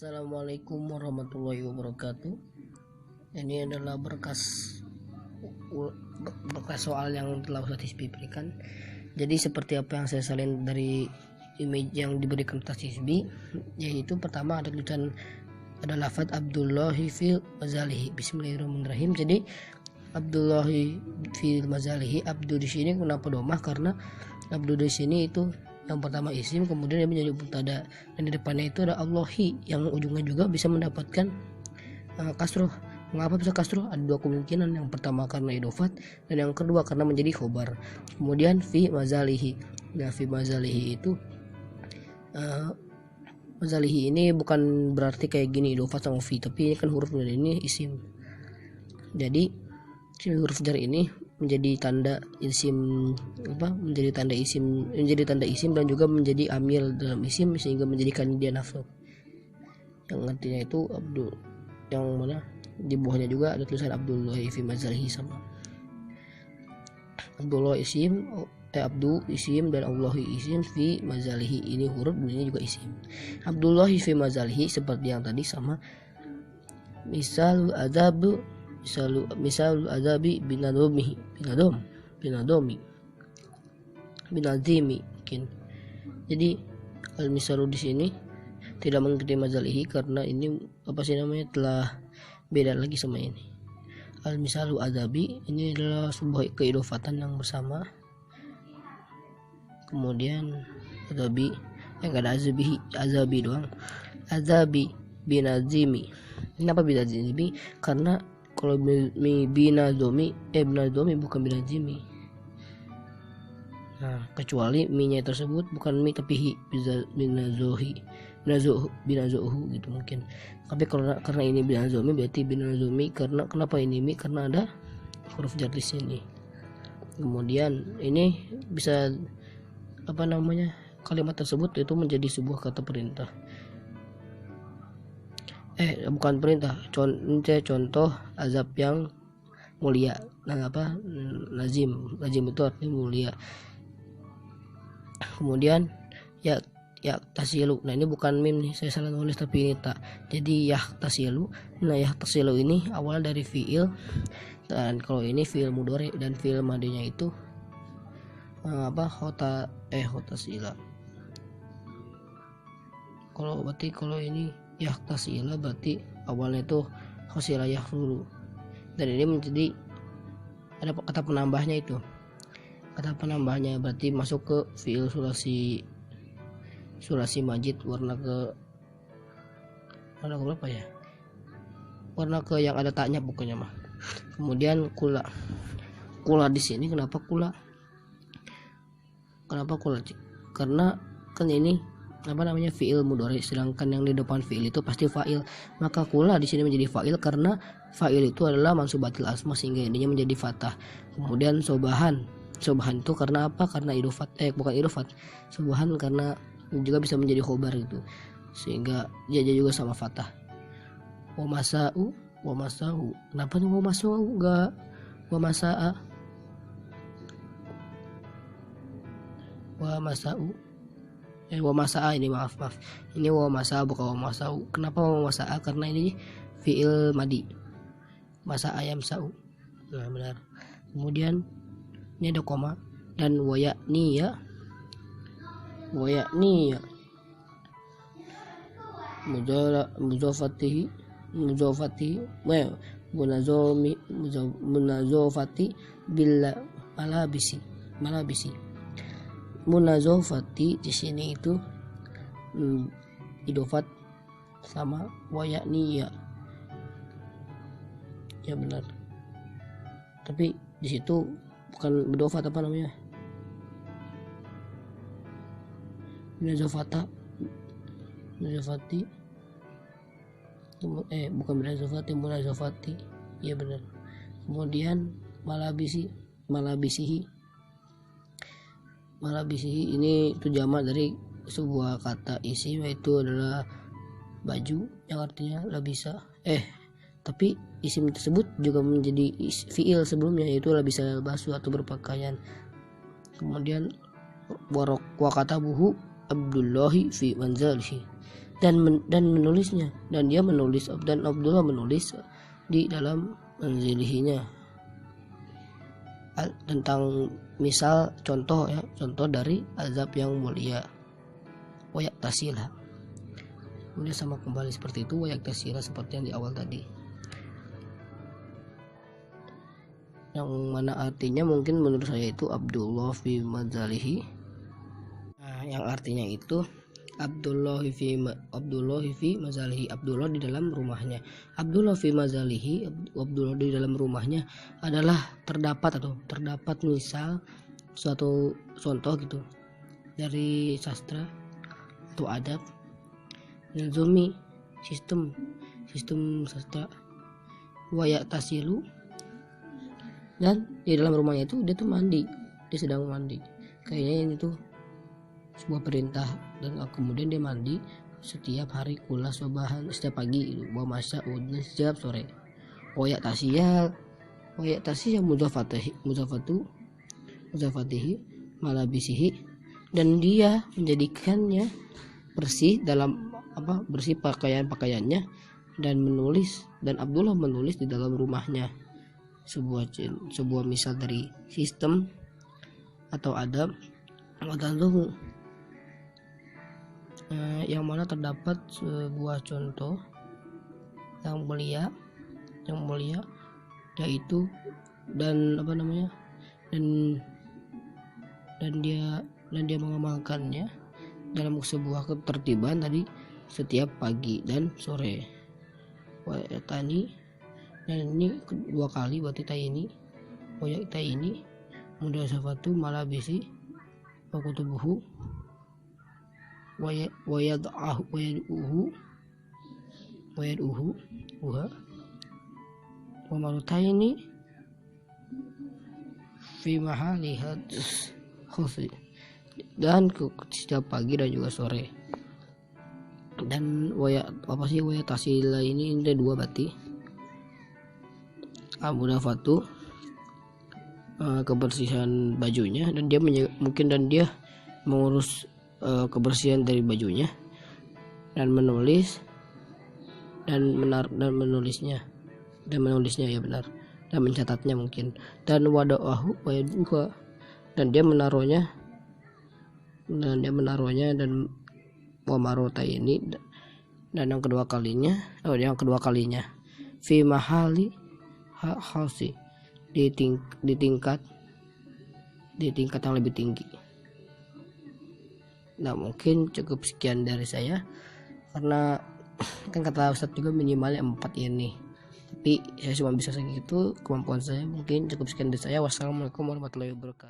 Assalamualaikum warahmatullahi wabarakatuh. Ini adalah berkas soal yang telah Ustaz Hisbi berikan. Jadi seperti apa yang saya salin dari image yang diberikan Ustaz Hisbi, yaitu pertama ada tulisan, ada lafaz Abdullahi fil mazalihi. Bismillahirrahmanirrahim. Jadi Abdullahi fil mazalihi, Abdu di sini kenapa domah? Karena Abdu di sini itu yang pertama isim, kemudian dia menjadi mubtada, dan di depannya itu ada Allahi yang ujungnya juga bisa mendapatkan kasroh. Mengapa bisa kasroh? Ada dua kemungkinan. Yang pertama karena idofat, dan yang kedua karena menjadi khobar. Kemudian fi mazalihi. Nah, fi mazalihi itu mazalihi ini bukan berarti kayak gini idofat sama fi, tapi ini kan huruf jar ini isim. Jadi huruf jar ini menjadi tanda isim, menjadi tanda isim dan juga menjadi amil dalam isim, sehingga menjadikan dia nasab. Yang artinya itu Abdul, yang mana di bawahnya juga ada tulisan Abdullahi fi mazalihi, sama Abdullah isim, Abdu isim dan Allahi isim, fi mazalihi ini huruf, ini juga isim. Abdullahi fi mazalihi seperti yang tadi sama. Misal adabi binadimi mungkin. Jadi al misalu di sini tidak mengikuti mazalihi karena ini telah beda lagi sama ini. Al misalu adabi ini adalah sebuah keidofatan yang bersama. Kemudian adabi yang ada azabi doang. Azabi binazimi. Kenapa binazimi? Karena kalau binazomi bukan binazimi. Nah, kecuali mi-nya tersebut bukan mi tapi hi, binazohu gitu mungkin. Tapi karena ini binazomi berarti binazomi. Karena kenapa ini mi? Karena ada huruf jar di sini. Kemudian ini bisa kalimat tersebut itu menjadi sebuah kata perintah. Bukan perintah, contoh azab yang mulia. Lazim itu artinya mulia. Kemudian ya tasilu. Nah, ini bukan mim nih, saya salah nulis tapi ini tak. Jadi ya tasilu. Nah, ya tasilu ini awal dari fiil, dan kalau ini fiil mudhari, dan fiil madinya itu khotasila. Kalau ini yahtasila berarti awalnya itu khosila yahsulu, dan ini menjadi ada kata penambahnya itu. Kata penambahnya berarti masuk ke fiil sulasi majid, warna ke berapa ya? Warna ke yang ada taknya pokoknya mah. Kemudian kula di sini kenapa kula? Karena kan ini fiil mudhari, sedangkan yang di depan fiil itu pasti fa'il. Maka kula di sini menjadi fa'il karena fa'il itu adalah mansubatil asma, sehingga ininya menjadi fathah. Kemudian sobahan itu karena apa? Karena bukan idofat. Sobahan karena juga bisa menjadi khobar gitu, sehingga dia juga sama fathah. Wa masahu. Kenapa nih wa masahu enggak wa masaa? Wa masahu. Wa masaa ini maaf. Ini wa masaa bukan wa masau. Kenapa wa masaa? Karena ini fiil madi. Masaa yamsau. Nah, benar. Kemudian ini ada koma dan wayakni ya. Muzafati bil malabisi. Munazofati di sini itu idofat sama wayakni ya benar, tapi di situ bukan idofat munazofati ya benar. Kemudian malabisihi ini itu jamak dari sebuah kata isim, yaitu adalah baju, yang artinya labisa. Tapi isim tersebut juga menjadi fiil sebelumnya, yaitu labisa yalbasu atau berpakaian. Kemudian wa katabuhu Abdullahi fi manzalihi. dan menulisnya, dan dia menulis, dan Abdullah menulis di dalam manzilihinya tentang misal contoh dari azab yang mulia. Wayak tasila, kemudian sama kembali seperti itu, wayak tasila seperti yang di awal tadi, yang mana artinya mungkin menurut saya itu Abdullah fi mazalihi. Nah, yang artinya itu Abdullah fi mazalihi, Abdullah di dalam rumahnya. Abdullah fi mazalihi, Abdullah di dalam rumahnya adalah terdapat misal suatu contoh gitu dari sastra atau adab, nizumi sistem sastra, wayak tasilu, dan di dalam rumahnya itu dia tuh mandi, dia sedang mandi, kayaknya ini tuh sebuah perintah, dan kemudian dia mandi setiap hari kulas bahan, setiap pagi bawa masak, dan setiap sore. Wayak tasiyah muzafatihi malabisihi, dan dia menjadikannya bersih dalam bersih pakaiannya, dan Abdullah menulis di dalam rumahnya sebuah misal dari sistem atau adab yang mana terdapat sebuah contoh yang mulia yaitu dan dia mengamalkannya dalam sebuah ketertiban tadi setiap pagi dan sore. Tani, dan ini kedua kali berarti ini mudah safatu malabisi wa kutubuhu wayaduhu wa marutaini fi mahali hadis khusi, dan setiap pagi dan juga sore. Dan waya tasila ini ada dua berarti mudafatu kebersihan bajunya, dan dia mengurus kebersihan dari bajunya, dan menulisnya ya benar, dan mencatatnya mungkin, dan wada'ahu wayaduha, dan dia menaruhnya dan wamarota ini, dan yang kedua kalinya fi mahali hausi, di tingkat yang lebih tinggi. Nah, mungkin cukup sekian dari saya, karena kan kata Ustadz juga minimalnya 4 ini, tapi saya cuma bisa segitu kemampuan saya. Mungkin cukup sekian dari saya. Wassalamualaikum warahmatullahi wabarakatuh.